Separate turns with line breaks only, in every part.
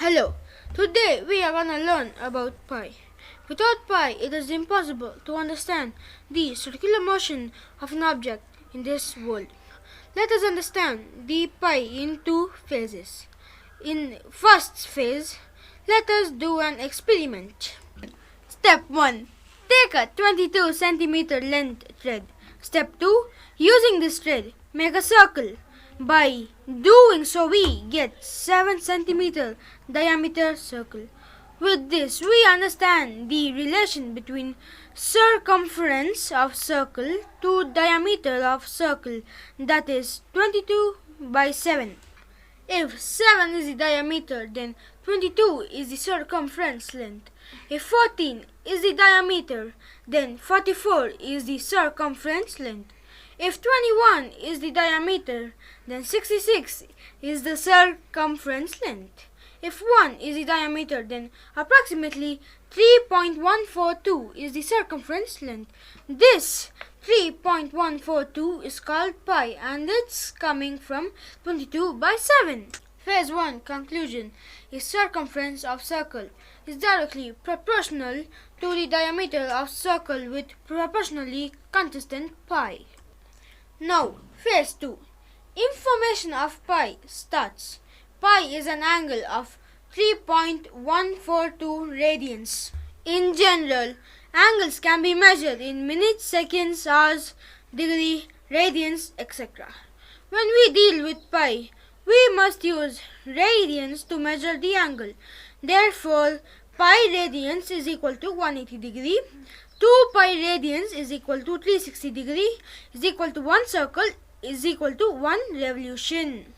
Hello, today we are gonna learn about pi. Without pi, it is impossible to understand the circular motion of an object in this world. Let us understand the pi in two phases. In first phase, let us do an experiment. Step 1. Take a 22 centimeter length thread. Step 2. Using this thread, make a circle. By doing so, we get 7 centimeter diameter circle. With this, we understand the relation between circumference of circle to diameter of circle, that is 22 by 7. If 7 is the diameter, then 22 is the circumference length. If 14 is the diameter, then 44 is the circumference length. If 21 is the diameter, then 66 is the circumference length. If 1 is the diameter, then approximately 3.142 is the circumference length. This 3.142 is called pi, and it's coming from 22 by 7. Phase 1 conclusion is circumference of circle is directly proportional to the diameter of circle with proportionally constant pi. Now, phase 2. Information of pi starts. Pi is an angle of 3.142 radians. In general, angles can be measured in minutes, seconds, hours, degree, radians, etc. When we deal with pi, we must use radians to measure the angle. Therefore, pi radians is equal to 180 degree. 2 pi radians is equal to 360 degree is equal to 1 circle is equal to 1 revolution.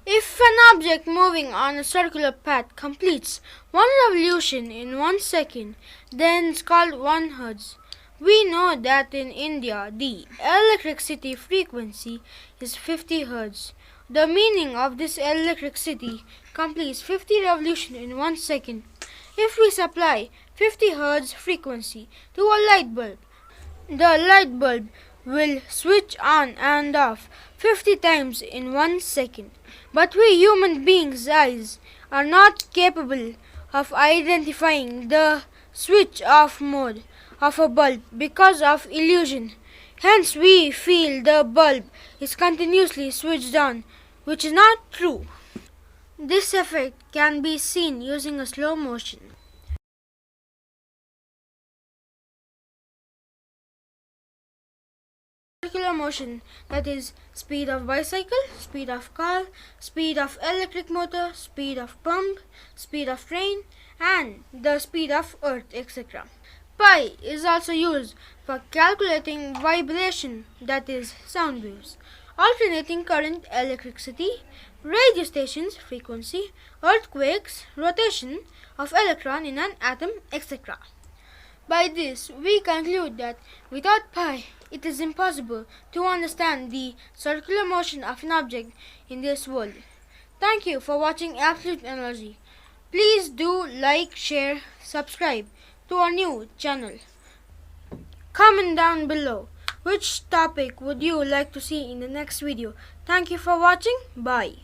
If an object moving on a circular path completes 1 revolution in 1 second, then it's called 1 hertz. We know that in India, the electricity frequency is 50 hertz. The meaning of this electricity completes 50 revolutions in 1 second. If we supply 50 hertz frequency to a light bulb, the light bulb will switch on and off 50 times in 1 second. But we human beings' eyes are not capable of identifying the switch off mode of a bulb because of illusion. Hence we feel the bulb is continuously switched on, which is not true. This effect can be seen using a slow motion. Circular motion, that is speed of bicycle, speed of car, speed of electric motor, speed of pump, speed of train, and the speed of earth, etc. Pi is also used for calculating vibration, that is sound waves, alternating current electricity, radio stations frequency, earthquakes, rotation of electron in an atom, etc. By this, we conclude that without pi, it is impossible to understand the circular motion of an object in this world. Thank you for watching Absolute Energy. Please do like, share, subscribe to our new channel. Comment down below which topic would you like to see in the next video. Thank you for watching. Bye.